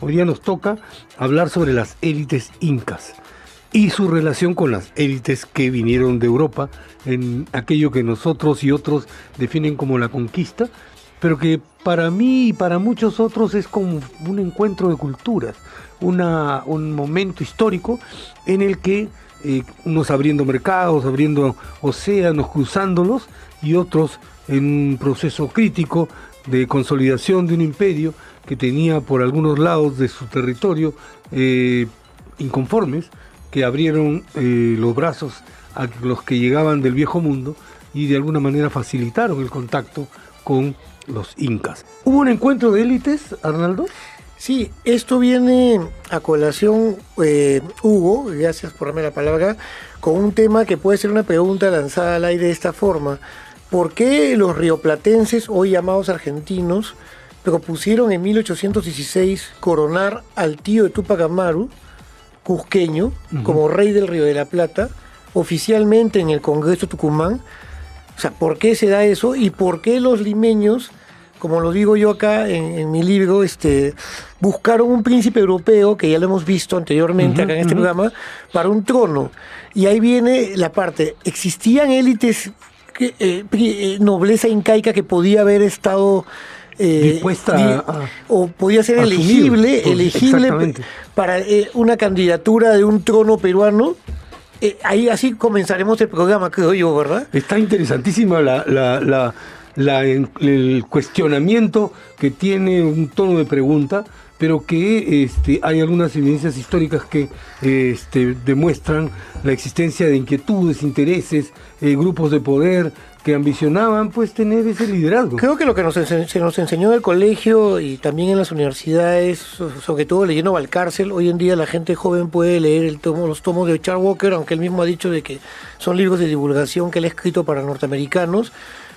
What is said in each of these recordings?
Hoy día nos toca hablar sobre las élites incas y su relación con las élites que vinieron de Europa en aquello que nosotros y otros definen como la conquista, pero que para mí y para muchos otros es como un encuentro de culturas, un momento histórico en el que unos abriendo mercados, abriendo océanos, cruzándolos, y otros en un proceso crítico de consolidación de un imperio que tenía por algunos lados de su territorio inconformes, que abrieron los brazos a los que llegaban del viejo mundo y de alguna manera facilitaron el contacto con los incas. ¿Hubo un encuentro de élites, Arnaldo? Sí, esto viene a colación, Hugo, gracias por darme la palabra, con un tema que puede ser una pregunta lanzada al aire de esta forma. ¿Por qué los rioplatenses, hoy llamados argentinos, propusieron en 1816 coronar al tío de Túpac Amaru, cusqueño, como rey del Río de la Plata, oficialmente en el Congreso Tucumán? O sea, ¿por qué se da eso? ¿Y por qué los limeños, como lo digo yo acá en mi libro, buscaron un príncipe europeo, que ya lo hemos visto anteriormente acá en este programa, para un trono? Y ahí viene la parte, ¿existían élites, nobleza incaica que podía haber estado dispuesta o podía ser asumir, elegible para una candidatura de un trono peruano? Ahí así comenzaremos el programa, creo yo, ¿verdad? Está interesantísima el cuestionamiento, que tiene un tono de pregunta, pero que hay algunas evidencias históricas que demuestran la existencia de inquietudes, intereses, grupos de poder que ambicionaban pues tener ese liderazgo. Creo que lo que se nos enseñó en el colegio y también en las universidades, sobre todo leyendo Valcárcel, hoy en día la gente joven puede leer los tomos de Charles Walker, aunque él mismo ha dicho de que son libros de divulgación que él ha escrito para norteamericanos,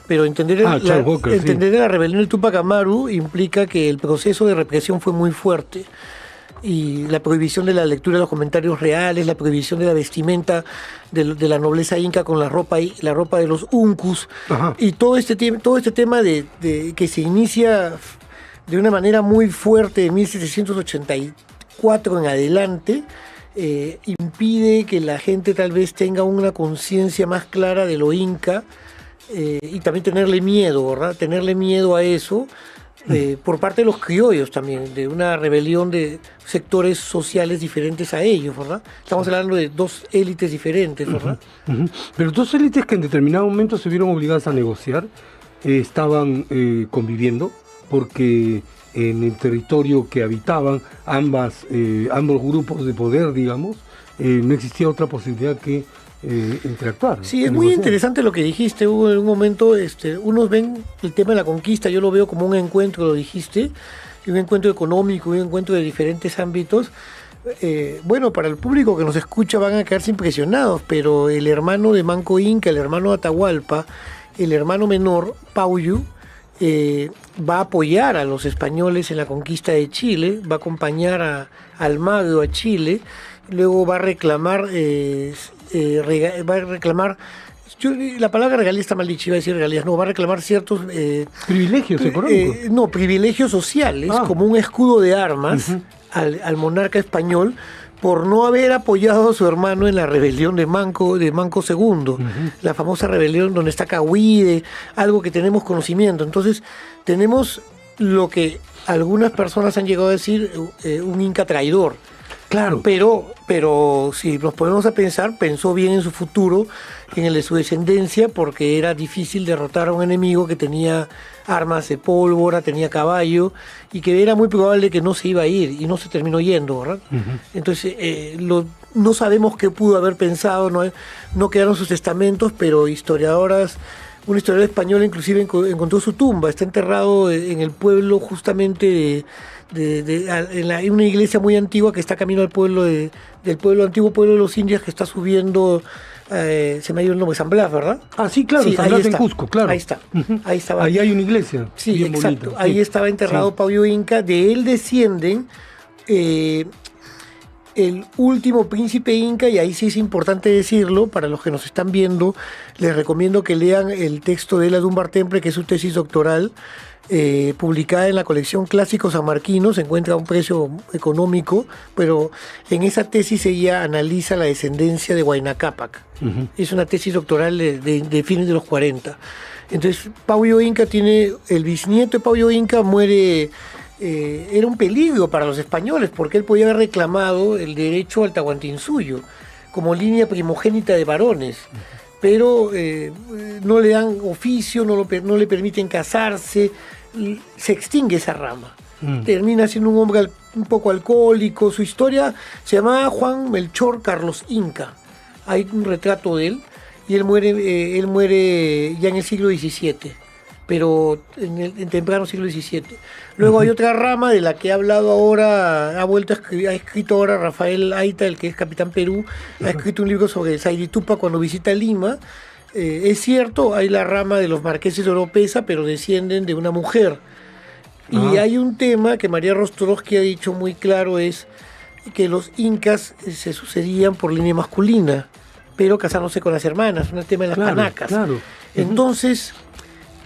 pero entender la rebelión del Túpac Amaru implica que el proceso de represión fue muy fuerte, y la prohibición de la lectura de los comentarios reales, la prohibición de la vestimenta de la nobleza inca con la ropa de los uncus. Ajá. Y todo este tema de que se inicia de una manera muy fuerte en 1784 en adelante, impide que la gente tal vez tenga una conciencia más clara de lo inca, y también tenerle miedo, ¿verdad? Tenerle miedo a eso. Por parte de los criollos también, de una rebelión de sectores sociales diferentes a ellos, ¿verdad? Estamos hablando de dos élites diferentes, ¿verdad? Pero dos élites que en determinado momento se vieron obligadas a negociar, estaban conviviendo, porque en el territorio que habitaban ambos grupos de poder, digamos, no existía otra posibilidad que interactuar. Sí, es muy interesante lo que dijiste, Hugo. En un momento unos ven el tema de la conquista, yo lo veo como un encuentro, lo dijiste, un encuentro económico, un encuentro de diferentes ámbitos. Bueno, para el público que nos escucha van a quedarse impresionados, pero el hermano de Manco Inca, el hermano de Atahualpa, el hermano menor, Pauyu, va a apoyar a los españoles en la conquista de Chile, va a acompañar a Almagro a Chile, luego va a reclamar la palabra regalía está mal dicha, iba a decir regalías, no, va a reclamar ciertos privilegios económicos, no, privilegios sociales, como un escudo de armas al monarca español, por no haber apoyado a su hermano en la rebelión de Manco II, la famosa rebelión donde está Cahuide, algo que tenemos conocimiento. Entonces tenemos lo que algunas personas han llegado a decir, un inca traidor. Claro. Pero si nos ponemos a pensar, pensó bien en su futuro, en el de su descendencia, porque era difícil derrotar a un enemigo que tenía armas de pólvora, tenía caballo, y que era muy probable que no se iba a ir, y no se terminó yendo, ¿verdad? Entonces, no sabemos qué pudo haber pensado, no quedaron sus testamentos, pero un historiador español inclusive encontró su tumba, está enterrado en el pueblo justamente en una iglesia muy antigua que está camino al antiguo pueblo de los indios, que está subiendo, se me ha ido el nombre, San Blas, ¿verdad? Ah, sí, claro, San Blas en Cusco, claro. Ahí está, ahí estaba. Ahí hay una iglesia. Sí, bien exacto, bonita. ahí estaba enterrado Pauyu Inca, de él descienden el último príncipe inca, y ahí sí es importante decirlo, para los que nos están viendo, les recomiendo que lean el texto de la Dunbar Temple, que es su tesis doctoral, publicada en la colección Clásicos Sanmarquinos, se encuentra a un precio económico, pero en esa tesis ella analiza la descendencia de Huayna Cápac. Es una tesis doctoral de fines de los 40. Entonces, Pauyo Inca el bisnieto de Pauyo Inca muere, era un peligro para los españoles, porque él podía haber reclamado el derecho al Tahuantinsuyo, como línea primogénita de varones. Pero no le dan oficio, no le permiten casarse, se extingue esa rama. Termina siendo un hombre un poco alcohólico. Su historia se llamaba Juan Melchor Carlos Inca. Hay un retrato de él y él muere ya en el siglo XVII, pero en temprano siglo XVII. Luego hay otra rama de la que ha hablado ahora, ha escrito ahora Rafael Aita, el que es Capitán Perú, ha escrito un libro sobre Sayritupa cuando visita Lima. Es cierto, hay la rama de los marqueses de Oropesa, pero descienden de una mujer. Y hay un tema que María Rostrovsky ha dicho muy claro, es que los incas se sucedían por línea masculina, pero casándose con las hermanas, un tema de las panacas. Claro. Entonces,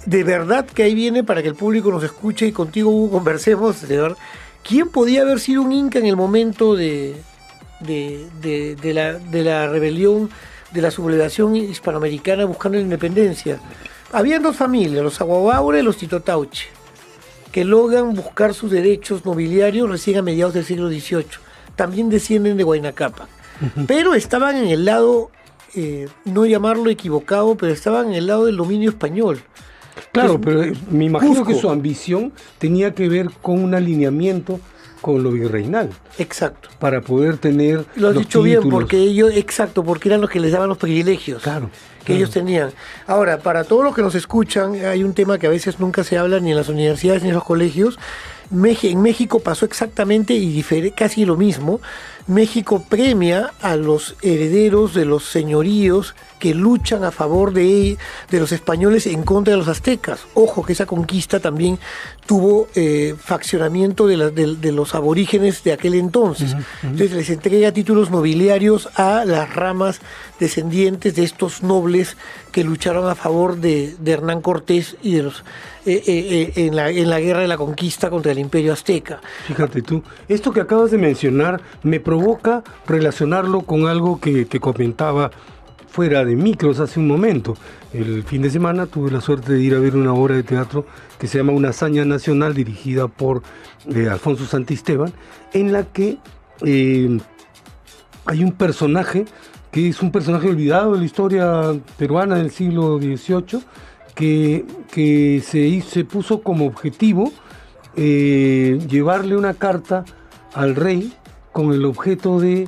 de verdad que ahí viene, para que el público nos escuche y contigo, Hugo, conversemos, de ver quién podía haber sido un inca en el momento de la rebelión, de la sublevación hispanoamericana buscando la independencia. Habían dos familias, los Aguabaure y los Titotauche, que logran buscar sus derechos nobiliarios recién a mediados del siglo XVIII. También descienden de Huayna Cápac. Pero estaban en el lado, no llamarlo equivocado, pero estaban en el lado del dominio español. Claro, pero me imagino que su ambición tenía que ver con un alineamiento con lo virreinal. Exacto. Para poder tener lo has los dicho títulos. Bien, porque ellos, exacto, porque eran los que les daban los privilegios. Claro. Que ellos tenían. Ahora, para todos los que nos escuchan, hay un tema que a veces nunca se habla ni en las universidades ni en los colegios. En México pasó exactamente y casi lo mismo. México premia a los herederos de los señoríos que luchan a favor de los españoles en contra de los aztecas. Ojo que esa conquista también tuvo faccionamiento de los aborígenes de aquel entonces. Entonces les entrega títulos nobiliarios a las ramas descendientes de estos nobles que lucharon a favor de Hernán Cortés y de los en la guerra de la conquista contra el Imperio Azteca. Fíjate tú, esto que acabas de mencionar me provoca relacionarlo con algo que te comentaba fuera de micros hace un momento. El fin de semana tuve la suerte de ir a ver una obra de teatro que se llama Una hazaña nacional, dirigida por Alfonso Santisteban, en la que hay un personaje que es un personaje olvidado de la historia peruana del siglo XVIII, que se puso como objetivo llevarle una carta al rey con el objeto de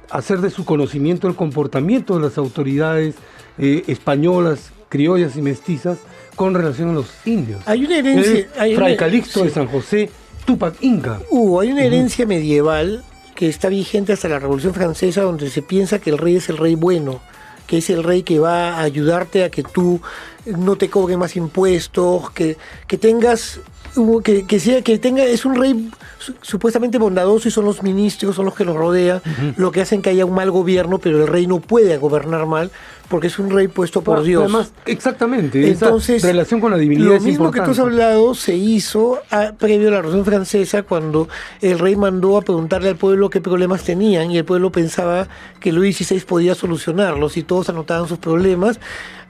hacer de su conocimiento el comportamiento de las autoridades españolas, criollas y mestizas con relación a los indios. Hay una herencia... Fray Calixto de San José, Túpac Inca. Hay una herencia medieval que está vigente hasta la Revolución Francesa, donde se piensa que el rey es el rey bueno, que es el rey que va a ayudarte a que tú no te cobren más impuestos, que tengas... es un rey supuestamente bondadoso y son los ministros, son los que lo rodean, lo que hacen que haya un mal gobierno, pero el rey no puede gobernar mal porque es un rey puesto por Dios. Además, exactamente, entonces, esa relación con la divinidad lo mismo que tú has hablado se hizo previo a la Revolución Francesa, cuando el rey mandó a preguntarle al pueblo qué problemas tenían y el pueblo pensaba que Luis XVI podía solucionarlos y todos anotaban sus problemas.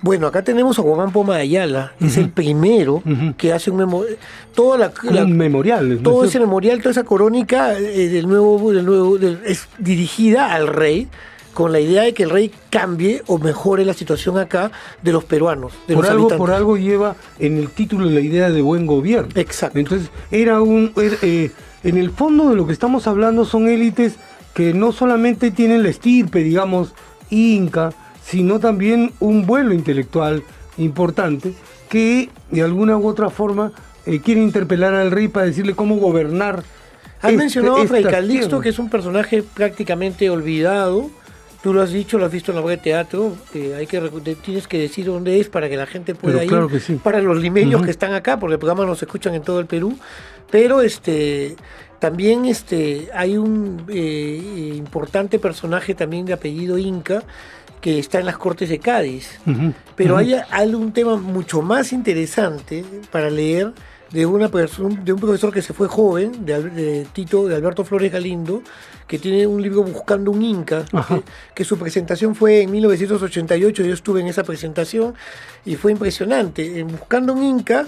Bueno, acá tenemos a Guamán Poma de Ayala, es el primero que hace un memorial. Un memorial. Todo ese memorial, toda esa crónica es dirigida al rey, con la idea de que el rey cambie o mejore la situación acá de los peruanos, de los habitantes. Por algo lleva en el título la idea de buen gobierno. Exacto. Entonces, en el fondo de lo que estamos hablando son élites que no solamente tienen la estirpe, digamos, inca, sino también un vuelo intelectual importante que de alguna u otra forma quiere interpelar al rey para decirle cómo gobernar. Has mencionado a Fray Calixto, que es un personaje prácticamente olvidado. Tú lo has dicho, lo has visto en la obra de teatro. Tienes que decir dónde es para que la gente pueda ir. Claro que sí. Para los limeños que están acá, porque el programa nos escuchan en todo el Perú. Pero También hay un importante personaje también de apellido Inca que está en las Cortes de Cádiz. Pero hay un tema mucho más interesante para leer de un profesor que se fue joven, de Alberto Flores Galindo, que tiene un libro Buscando un Inca, que su presentación fue en 1988, yo estuve en esa presentación y fue impresionante. En Buscando un Inca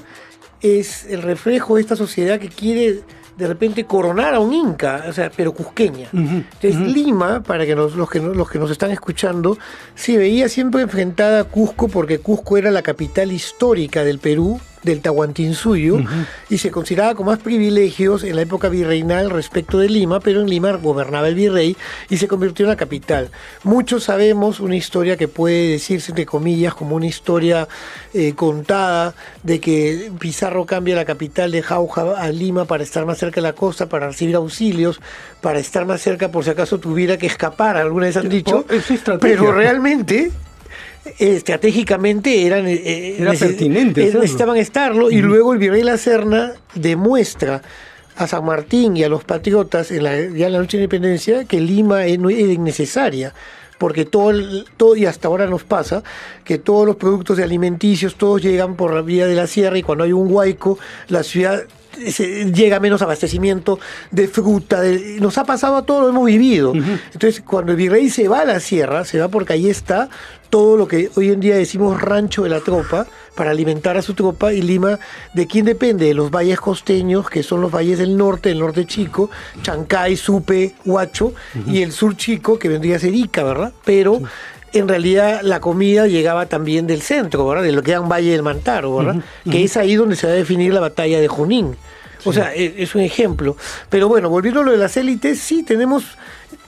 es el reflejo de esta sociedad que quiere de repente coronar a un inca, o sea, pero cusqueña. Entonces Lima, para que los que nos están escuchando, se veía siempre enfrentada a Cusco porque Cusco era la capital histórica del Perú, del Tahuantinsuyo, y se consideraba con más privilegios en la época virreinal respecto de Lima, pero en Lima gobernaba el virrey y se convirtió en la capital. Muchos sabemos una historia que puede decirse, entre comillas, como una historia contada de que Pizarro cambia la capital de Jauja a Lima para estar más cerca de la costa, para recibir auxilios, para estar más cerca por si acaso tuviera que escapar, alguna vez han dicho, pero realmente estratégicamente era pertinente necesitaban estarlo, y luego el virrey La Serna demuestra a San Martín y a los patriotas ya en la noche de independencia que Lima no es innecesaria, porque todo, y hasta ahora nos pasa, que todos los productos alimenticios, todos llegan por la vía de la sierra, y cuando hay un huaico, la ciudad llega menos abastecimiento de fruta, nos ha pasado a todos, lo hemos vivido. Entonces, cuando el virrey se va a la sierra, se va porque ahí está todo lo que hoy en día decimos rancho de la tropa, para alimentar a su tropa. Y Lima, ¿de quién depende? De los valles costeños, que son los valles del norte, el norte chico, Chancay, Supe, Huacho, y el sur chico, que vendría a ser Ica, ¿verdad? Pero en realidad la comida llegaba también del centro, ¿verdad? De lo que era un Valle del Mantaro, ¿verdad? Que es ahí donde se va a definir la batalla de Junín. O sea, es un ejemplo. Pero bueno, volviendo a lo de las élites, sí tenemos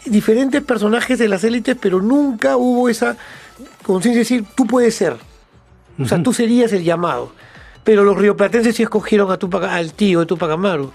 diferentes personajes de las élites, pero nunca hubo esa conciencia de decir, tú puedes ser. O sea, tú serías el llamado. Pero los rioplatenses sí escogieron al tío de Tupac Amaru.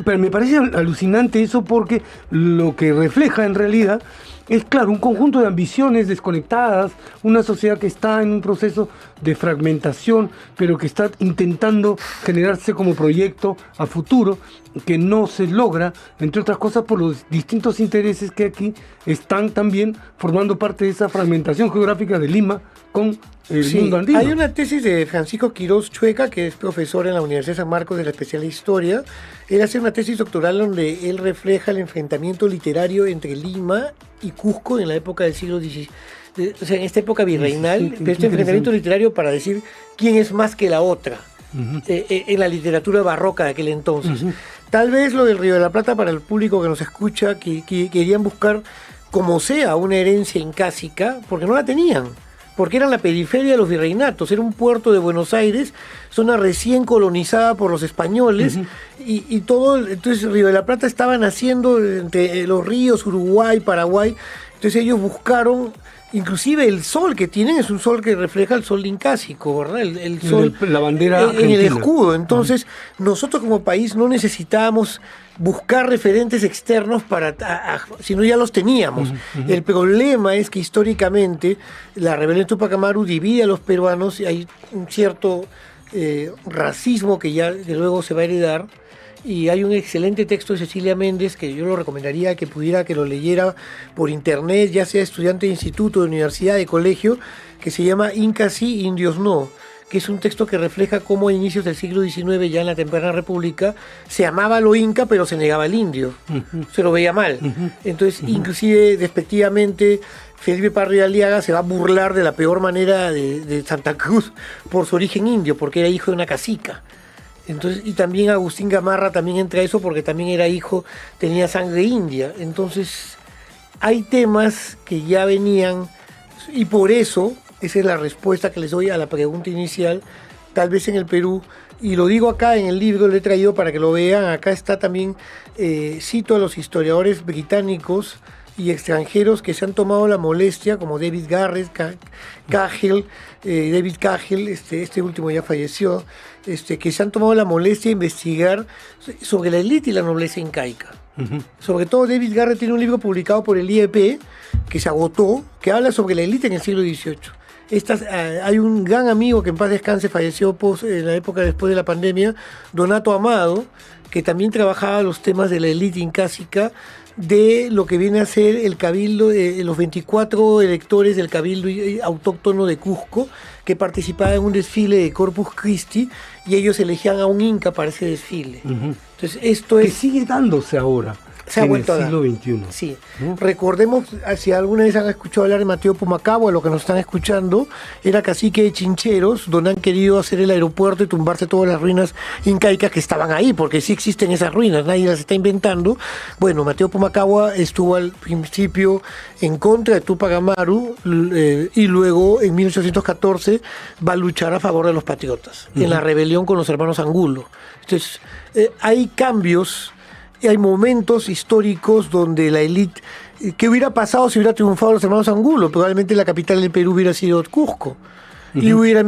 Pero me parece alucinante eso, porque lo que refleja en realidad es, claro, un conjunto de ambiciones desconectadas, una sociedad que está en un proceso de fragmentación, pero que está intentando generarse como proyecto a futuro, que no se logra, entre otras cosas, por los distintos intereses que aquí están también formando parte de esa fragmentación geográfica de Lima con el mundo andino. Hay una tesis de Francisco Quirós Chueca, que es profesor en la Universidad de San Marcos de la especialidad de Historia. Él hace una tesis doctoral donde él refleja el enfrentamiento literario entre Lima y Cusco en la época del siglo XVI. O sea, en esta época virreinal, pero este enfrentamiento literario para decir quién es más que la otra en la literatura barroca de aquel entonces. Tal vez lo del Río de la Plata, para el público que nos escucha, que querían buscar como sea una herencia incásica, porque no la tenían. Porque era la periferia de los virreinatos, era un puerto de Buenos Aires, zona recién colonizada por los españoles, y todo, entonces Río de la Plata estaba naciendo entre los ríos Uruguay, Paraguay. Entonces ellos buscaron, inclusive el sol que tienen es un sol que refleja el sol incásico, ¿verdad? El sol, la bandera en el escudo. Entonces nosotros como país no necesitábamos buscar referentes externos sino ya los teníamos. El problema es que históricamente la rebelión de Tupac Amaru divide a los peruanos, y hay un cierto racismo que luego se va a heredar. Y hay un excelente texto de Cecilia Méndez que yo lo recomendaría que lo leyera por internet, ya sea estudiante de instituto, de universidad, de colegio, que se llama Incas sí, Indios no, que es un texto que refleja cómo a inicios del siglo XIX, ya en la temprana república, se amaba a lo inca, pero se negaba al indio, se lo veía mal. Entonces, inclusive, despectivamente, Felipe Parra Aliaga se va a burlar de la peor manera de Santa Cruz por su origen indio, porque era hijo de una cacica. Entonces, y también Agustín Gamarra también entra a eso porque también era tenía sangre india. Entonces, hay temas que ya venían, y por eso, esa es la respuesta que les doy a la pregunta inicial, tal vez en el Perú, y lo digo acá en el libro, lo he traído para que lo vean, acá está también, cito a los historiadores británicos y extranjeros que se han tomado la molestia, como David Garrett, David Cahill, este último ya falleció, que se han tomado la molestia de investigar sobre la élite y la nobleza incaica. Sobre todo David Garrett tiene un libro publicado por el IEP, que se agotó, que habla sobre la élite en el siglo XVIII. Hay un gran amigo que en paz descanse, falleció en la época después de la pandemia, Donato Amado, que también trabajaba los temas de la élite incásica, de lo que viene a ser el cabildo, los 24 electores del cabildo autóctono de Cusco, que participaban en un desfile de Corpus Christi, y ellos elegían a un inca para ese desfile. Entonces, esto que es... sigue dándose ahora. Se ha vuelto en el siglo XXI. Sí. Recordemos, si alguna vez han escuchado hablar de Mateo Pumacahua, lo que nos están escuchando, era cacique de Chincheros, donde han querido hacer el aeropuerto y tumbarse todas las ruinas incaicas que estaban ahí, porque sí existen esas ruinas, nadie las está inventando. Bueno, Mateo Pumacahua estuvo al principio en contra de Túpac Amaru y luego en 1814 va a luchar a favor de los patriotas, en la rebelión con los hermanos Angulo. Entonces, hay cambios. Hay momentos históricos donde la élite, ¿qué hubiera pasado si hubiera triunfado los hermanos Angulo? Probablemente la capital del Perú hubiera sido Cusco. Y hubieran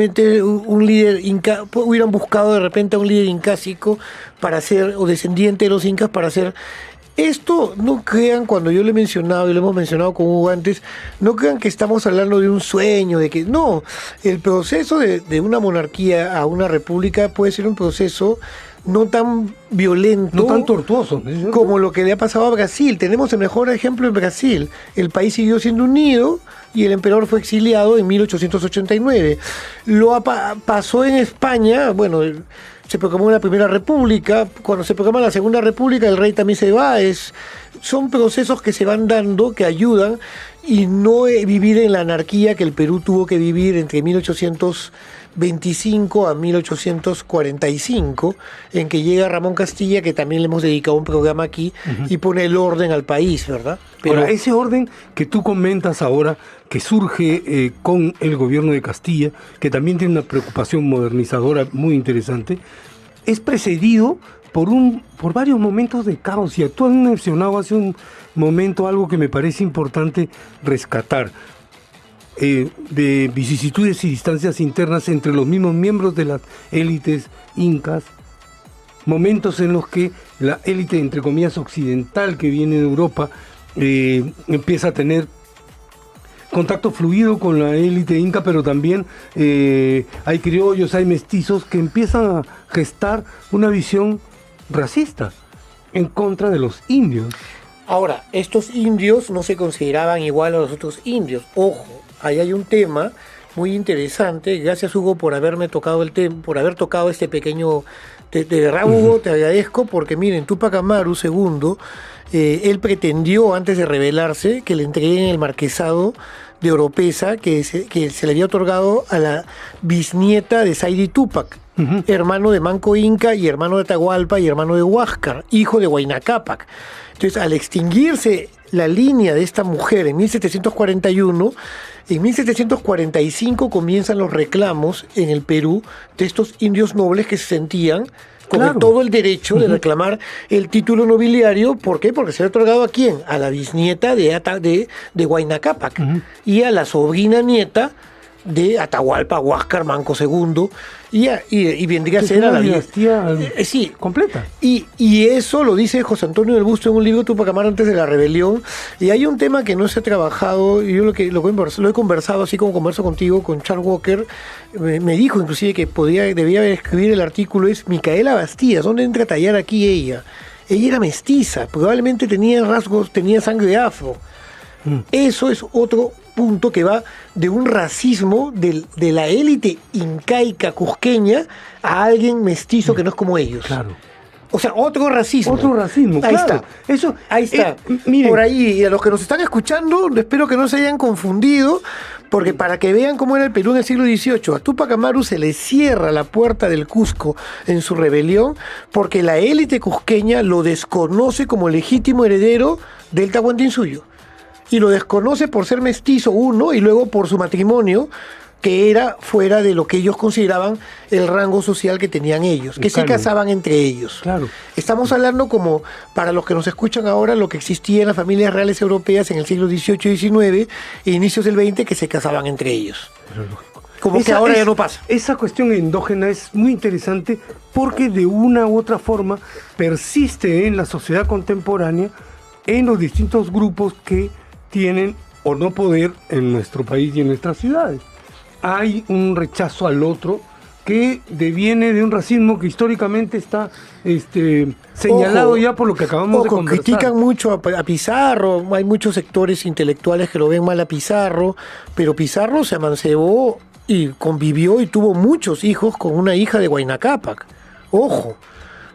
buscado de repente a un líder incásico para ser, o descendiente de los incas para ser. Esto, no crean, cuando yo lo he mencionado, y lo hemos mencionado con Hugo antes, no crean que estamos hablando de un sueño, de que no, el proceso de una monarquía a una república puede ser un proceso no tan violento, no tan tortuoso, ¿no? Como lo que le ha pasado a Brasil. Tenemos el mejor ejemplo en Brasil. El país siguió siendo unido y el emperador fue exiliado en 1889. Pasó en España, bueno, se proclamó la Primera República. Cuando se proclama la Segunda República, el rey también se va. Son procesos que se van dando, que ayudan, y no vivir en la anarquía que el Perú tuvo que vivir entre 1825 a 1845, en que llega Ramón Castilla, que también le hemos dedicado un programa aquí, y pone el orden al país, ¿verdad? Pero ahora, ese orden que tú comentas ahora, que surge con el gobierno de Castilla, que también tiene una preocupación modernizadora muy interesante, es precedido por varios momentos de caos, y tú has mencionado hace un momento algo que me parece importante rescatar, de vicisitudes y distancias internas entre los mismos miembros de las élites incas, momentos en los que la élite, entre comillas, occidental que viene de Europa, empieza a tener contacto fluido con la élite inca, pero también hay criollos, hay mestizos que empiezan a gestar una visión racista en contra de los indios. Ahora, estos indios no se consideraban igual a los otros indios. Ojo, ahí hay un tema muy interesante. Gracias, Hugo, por haberme tocado por haber tocado este pequeño. De verdad, Hugo, te agradezco, porque miren, Túpac Amaru II, él pretendió, antes de rebelarse, que le entreguen el marquesado de Oropesa, que se le había otorgado a la bisnieta de Saidi Túpac, hermano de Manco Inca y hermano de Atahualpa y hermano de Huáscar, hijo de Huayna Cápac. Entonces, al extinguirse la línea de esta mujer en 1741, en 1745 comienzan los reclamos en el Perú de estos indios nobles que se sentían con todo el derecho de reclamar el título nobiliario. ¿Por qué? Porque se le ha otorgado ¿a quién? A la bisnieta de Huayna Cápac y a la sobrina nieta de Atahualpa, Huáscar, Manco II, y vendría a ser a la dinastía sí, completa. Y eso lo dice José Antonio del Busto en un libro, Túpac Amaru antes de la rebelión. Y hay un tema que no se ha trabajado, y yo lo he conversado, así como converso contigo, con Charles Walker. Me dijo inclusive que debía escribir el artículo, es Micaela Bastías. ¿Dónde entra a tallar aquí ella? Ella era mestiza, probablemente tenía sangre afro. Eso es otro punto que va de un racismo de la élite incaica cusqueña a alguien mestizo que no es como ellos. Claro. O sea, otro racismo. Ahí está. Eso, ahí está. Por ahí, y a los que nos están escuchando, espero que no se hayan confundido, porque para que vean cómo era el Perú en el siglo XVIII, a Túpac Amaru se le cierra la puerta del Cusco en su rebelión, porque la élite cusqueña lo desconoce como legítimo heredero del Tahuantinsuyo. Y lo desconoce por ser mestizo, uno, y luego por su matrimonio, que era fuera de lo que ellos consideraban el rango social que tenían ellos, que se casaban entre ellos. Claro. Estamos hablando como, para los que nos escuchan ahora, lo que existía en las familias reales europeas en el siglo XVIII y XIX e inicios del XX, que se casaban entre ellos. Como que ahora ya no pasa. Esa cuestión endógena es muy interesante porque de una u otra forma persiste en la sociedad contemporánea, en los distintos grupos que tienen o no poder en nuestro país y en nuestras ciudades. Hay un rechazo al otro que deviene de un racismo que históricamente está señalado Ojo, ya por lo que acabamos de conversar. Critican mucho a Pizarro, hay muchos sectores intelectuales que lo ven mal a Pizarro, pero Pizarro se amancebó y convivió y tuvo muchos hijos con una hija de Huayna Cápac. Ojo.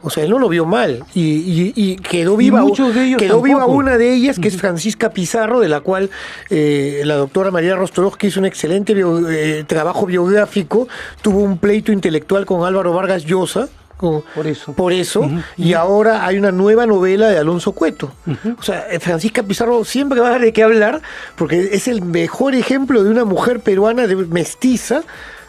O sea, él no lo vio mal y quedó viva, viva una de ellas, que es Francisca Pizarro, de la cual la doctora María Rostorowski hizo un excelente trabajo biográfico, tuvo un pleito intelectual con Álvaro Vargas Llosa. Por eso, y ahora hay una nueva novela de Alonso Cueto. O sea, Francisca Pizarro siempre va a dar de qué hablar, porque es el mejor ejemplo de una mujer peruana mestiza,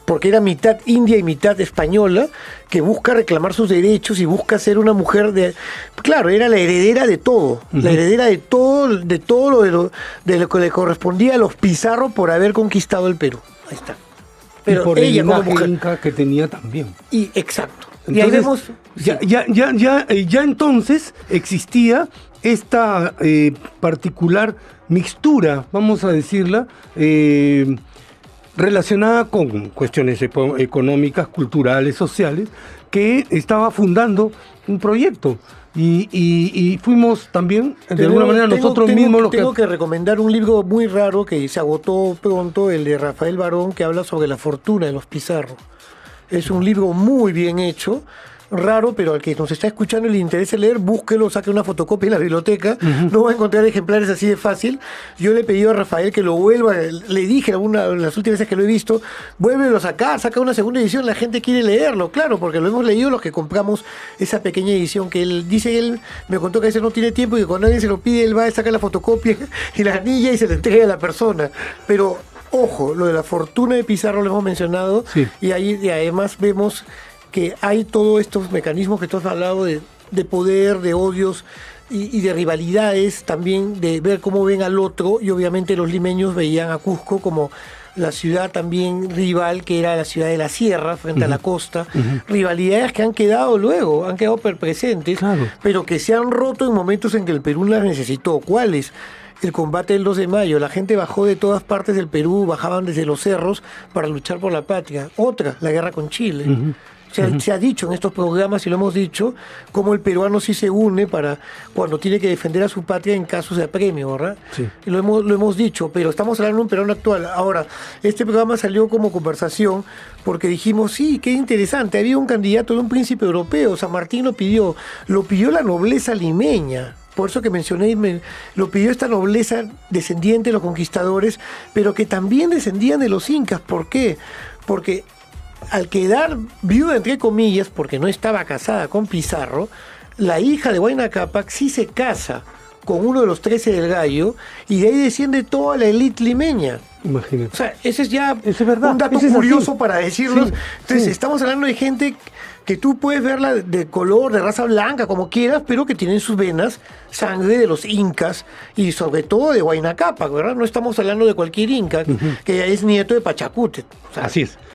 porque era mitad india y mitad española, que busca reclamar sus derechos y busca ser una mujer claro, era la heredera de todo, la heredera de todo lo que le correspondía a los Pizarro por haber conquistado el Perú. Ahí está. Pero y por ella el como mujer inca que tenía también. Y exacto. Entonces, y ahí vemos ya entonces existía esta particular mixtura, vamos a decirla, relacionada con cuestiones económicas, culturales, sociales, que estaba fundando un proyecto. Y fuimos también, de alguna manera, nosotros mismos los que... Tengo que recomendar un libro muy raro que se agotó pronto, el de Rafael Barón, que habla sobre la fortuna de los Pizarro. Es un libro muy bien hecho, raro, pero al que nos está escuchando y le interese leer, búsquelo, saque una fotocopia en la biblioteca, no va a encontrar ejemplares así de fácil. Yo le he pedido a Rafael que lo vuelva, le dije las últimas veces que lo he visto, vuélvelo a sacar, saca una segunda edición, la gente quiere leerlo, claro, porque lo hemos leído los que compramos esa pequeña edición que él dice, él me contó que a veces no tiene tiempo y que cuando alguien se lo pide, él va a sacar la fotocopia y la anilla y se la entrega a la persona, pero ojo, lo de la fortuna de Pizarro lo hemos mencionado, sí. y además vemos que hay todos estos mecanismos que tú has hablado de poder, de odios y de rivalidades, también de ver cómo ven al otro, y obviamente los limeños veían a Cusco como la ciudad también rival, que era la ciudad de la sierra frente a la costa, rivalidades que han quedado luego, han quedado presentes, claro, pero que se han roto en momentos en que el Perú las necesitó. ¿Cuáles? El combate del 2 de mayo, la gente bajó de todas partes del Perú, bajaban desde los cerros para luchar por la patria. Otra, la guerra con Chile. Se ha dicho en estos programas, y lo hemos dicho, cómo el peruano sí se une para cuando tiene que defender a su patria en casos de apremio, ¿verdad? Sí. Y lo hemos dicho, pero estamos hablando de un peruano actual. Ahora, este programa salió como conversación porque dijimos, sí, qué interesante, había un candidato de un príncipe europeo, San Martín lo pidió la nobleza limeña. Por eso que mencioné, lo pidió esta nobleza descendiente de los conquistadores, pero que también descendían de los incas. ¿Por qué? Porque al quedar viuda, entre comillas, porque no estaba casada con Pizarro, la hija de Huayna Cápac sí se casa con uno de los 13 del Gallo, y de ahí desciende toda la élite limeña. Imagínate. O sea, ese es ya verdad, un dato es curioso así para decirlo. Sí, Entonces, sí. estamos hablando de gente que tú puedes verla de color, de raza blanca, como quieras, pero que tienen sus venas sangre de los incas y sobre todo de Huayna Cápac, ¿verdad? No estamos hablando de cualquier inca, que es nieto de Pachacútec. O sea, Así es.